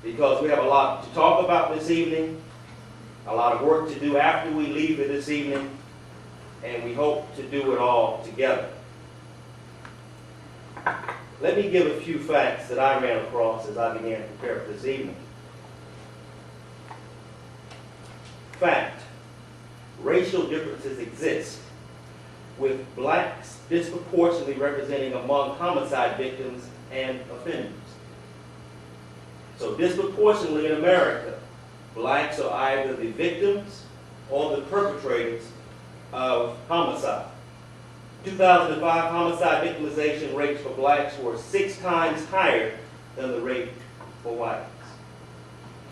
because we have a lot to talk about this evening, a lot of work to do after we leave it this evening, and we hope to do it all together. Let me give a few facts that I ran across as I began to prepare for this evening. Fact: racial differences exist, with blacks disproportionately representing among homicide victims and offenders. So disproportionately in America, blacks are either the victims or the perpetrators of homicide. 2005 homicide victimization rates for blacks were 6 times higher than the rate for whites.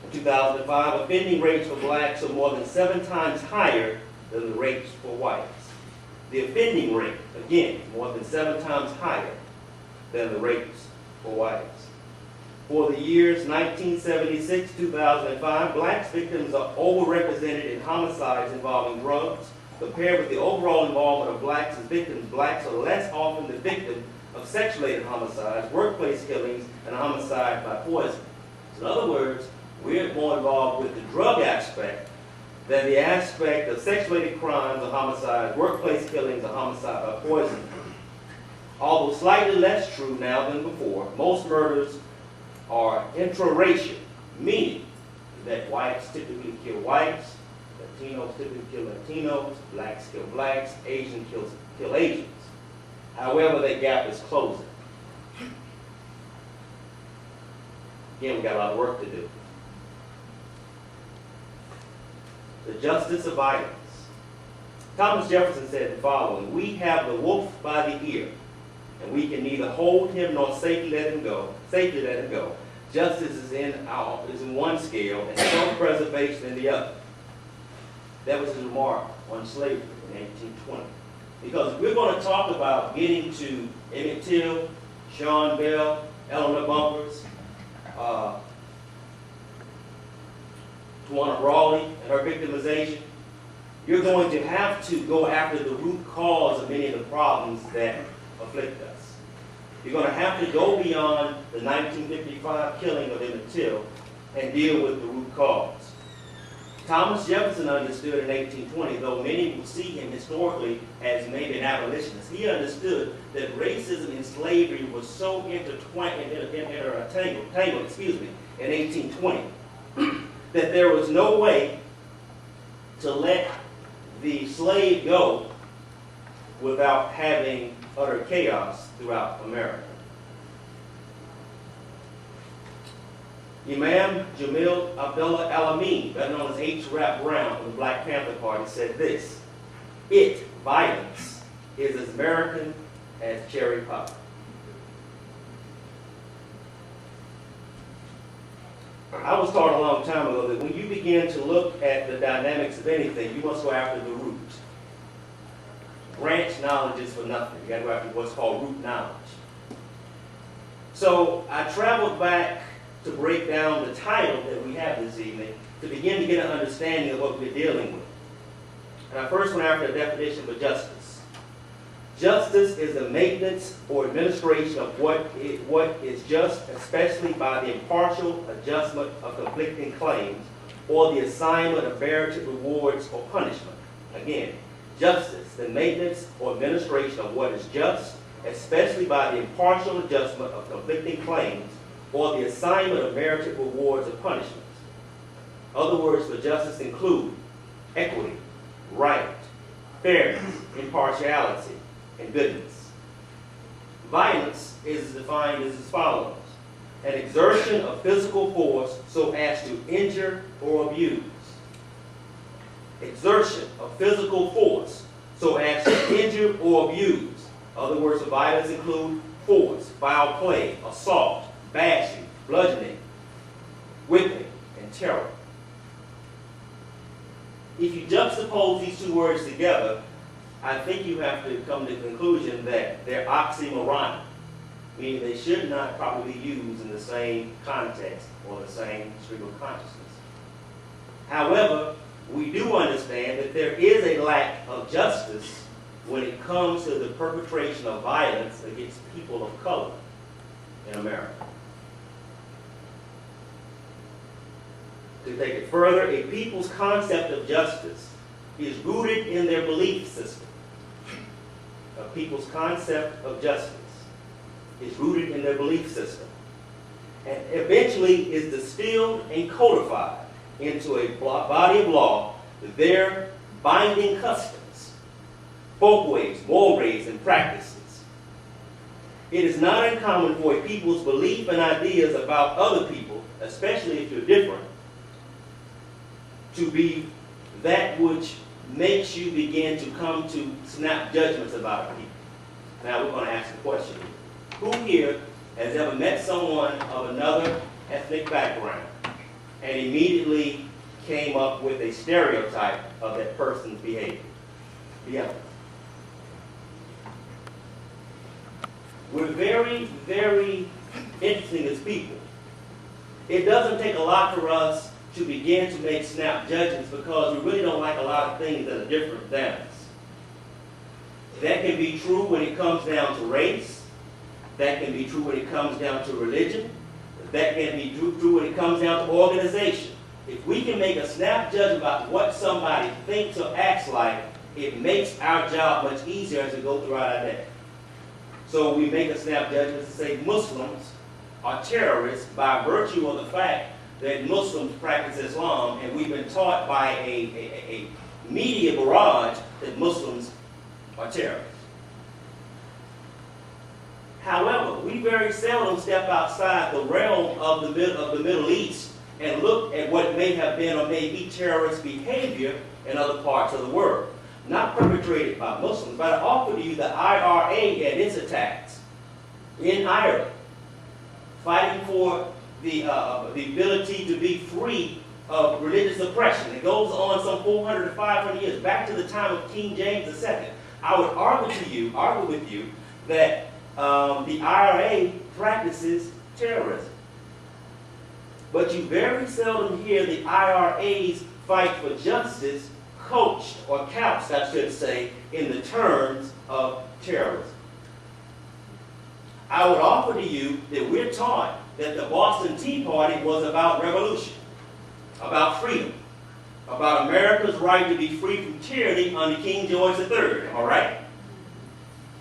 In 2005, offending rates for blacks are more than 7 times higher than the rates for whites. The offending rate, again, more than 7 times higher than the rates for whites. For the years 1976 to 2005, blacks victims are overrepresented in homicides involving drugs. Compared with the overall involvement of blacks as victims, blacks are less often the victim of sex-related homicides, workplace killings, and homicide by poison. So in other words, we're more involved with the drug aspect than the aspect of sex-related crimes or homicides, workplace killings, or homicide by poison. Although slightly less true now than before, most murders are intraracial, meaning that whites typically kill whites, Latinos typically kill Latinos, blacks kill blacks, Asians kill Asians. However, that gap is closing. Again, we got a lot of work to do. The justice of violence. Thomas Jefferson said the following: "We have the wolf by the ear, and we can neither hold him nor safely let him go. Justice is in one scale, and self-preservation in the other." That was his remark on slavery in 1820. Because we're going to talk about getting to Emmett Till, Sean Bell, Eleanor Bumpurs, Tawana Brawley and her victimization. You're going to have to go after the root cause of many of the problems that afflict us. You're going to have to go beyond the 1955 killing of Emmett Till and deal with the root cause. Thomas Jefferson understood in 1820, though many will see him historically as maybe an abolitionist, he understood that racism and slavery was so intertangled, in 1820, that there was no way to let the slave go without having utter chaos throughout America. Imam Jamil Abdullah Al-Amin, better known as H. Rap Brown of the Black Panther Party, said this: violence, is as American as cherry pie. I was taught a long time ago that when you begin to look at the dynamics of anything, you must go after the root. Branch knowledge is for nothing. You got to go after what's called root knowledge. So I traveled back to break down the title that we have this evening, to begin to get an understanding of what we're dealing with. And I first went after a definition for justice. Justice is the maintenance or administration of what is just, especially by the impartial adjustment of conflicting claims or the assignment of merited rewards or punishment. Again, justice, the maintenance or administration of what is just, especially by the impartial adjustment of conflicting claims or the assignment of merited rewards or punishments. Other words for justice include equity, right, fairness, impartiality, and goodness. Violence is defined as follows: an exertion of physical force so as to injure or abuse. Exertion of physical force so as to injure or abuse. Other words for violence include force, foul play, assault, bashing, bludgeoning, whipping, and terror. If you juxtapose these two words together, I think you have to come to the conclusion that they're oxymoronic, meaning they should not probably be used in the same context or the same stream of consciousness. However, we do understand that there is a lack of justice when it comes to the perpetration of violence against people of color in America. To take it further, a people's concept of justice is rooted in their belief system. A people's concept of justice is rooted in their belief system, and eventually is distilled and codified into a body of law, their binding customs, folkways, mores, and practices. It is not uncommon for a people's belief and ideas about other people, especially if you're different, to be that which makes you begin to come to snap judgments about a people. Now we're going to ask a question. Who here has ever met someone of another ethnic background and immediately came up with a stereotype of that person's behavior? Yeah. We're very, very interesting as people. It doesn't take a lot for us to begin to make snap judgments because we really don't like a lot of things that are different than us. That can be true when it comes down to race. That can be true when it comes down to religion. That can be true when it comes down to organization. If we can make a snap judgment about what somebody thinks or acts like, it makes our job much easier as we go throughout our day. So we make a snap judgment to say Muslims are terrorists by virtue of the fact that Muslims practice Islam, and we've been taught by a media barrage that Muslims are terrorists. However, we very seldom step outside the realm of the Middle East and look at what may have been or may be terrorist behavior in other parts of the world. Not perpetrated by Muslims, but I offer to you the IRA and its attacks in Ireland, fighting for the ability to be free of religious oppression. It goes on some 400 to 500 years, back to the time of King James II. I would argue with you that the IRA practices terrorism. But you very seldom hear the IRA's fight for justice coached or couched, I should say, in the terms of terrorism. I would offer to you that we're taught that the Boston Tea Party was about revolution, about freedom, about America's right to be free from tyranny under King George III, all right?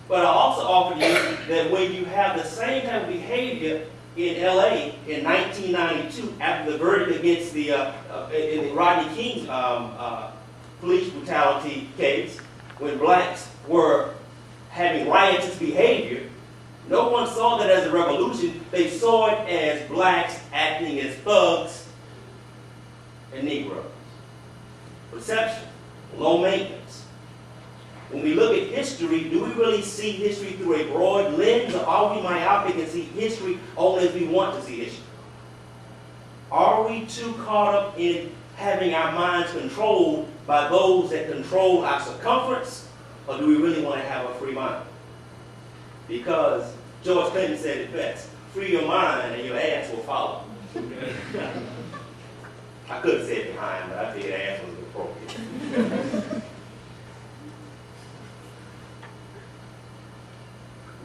But I also offer to you that when you have the same type of behavior in LA in 1992, after the verdict against in the Rodney King's police brutality case, when blacks were having riotous behavior, no one saw that as a revolution. They saw it as blacks acting as thugs and Negroes. Perception, low maintenance. When we look at history, do we really see history through a broad lens, or are we myopic and see history only as we want to see history? Are we too caught up in having our minds controlled by those that control our circumference, or do we really want to have a free mind? Because George Clinton said it best, free your mind and your ass will follow. I could have said behind, but I figured ass was appropriate.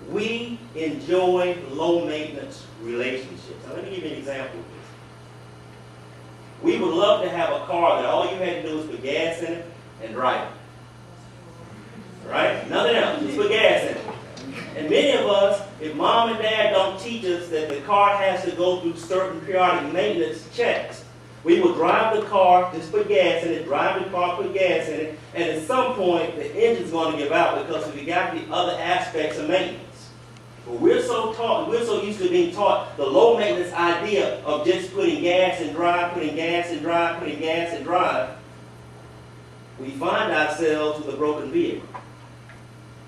We enjoy low-maintenance relationships. Now, let me give you an example of this. We would love to have a car that all you had to do was put gas in it and drive it. Right? Nothing else. Just put gas in it. And many of us, if mom and dad don't teach us that the car has to go through certain periodic maintenance checks, we will drive the car, just put gas in it, drive the car, put gas in it, and at some point the engine's going to give out because we got the other aspects of maintenance. But we're so used to being taught the low maintenance idea of just putting gas and drive, putting gas and drive, putting gas and drive. We find ourselves with a broken vehicle.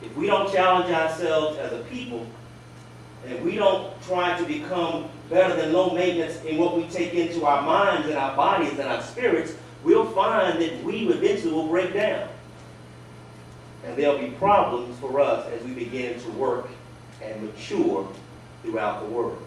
If we don't challenge ourselves as a people, and we don't try to become better than low maintenance in what we take into our minds and our bodies and our spirits, we'll find that we eventually will break down. And there'll be problems for us as we begin to work and mature throughout the world.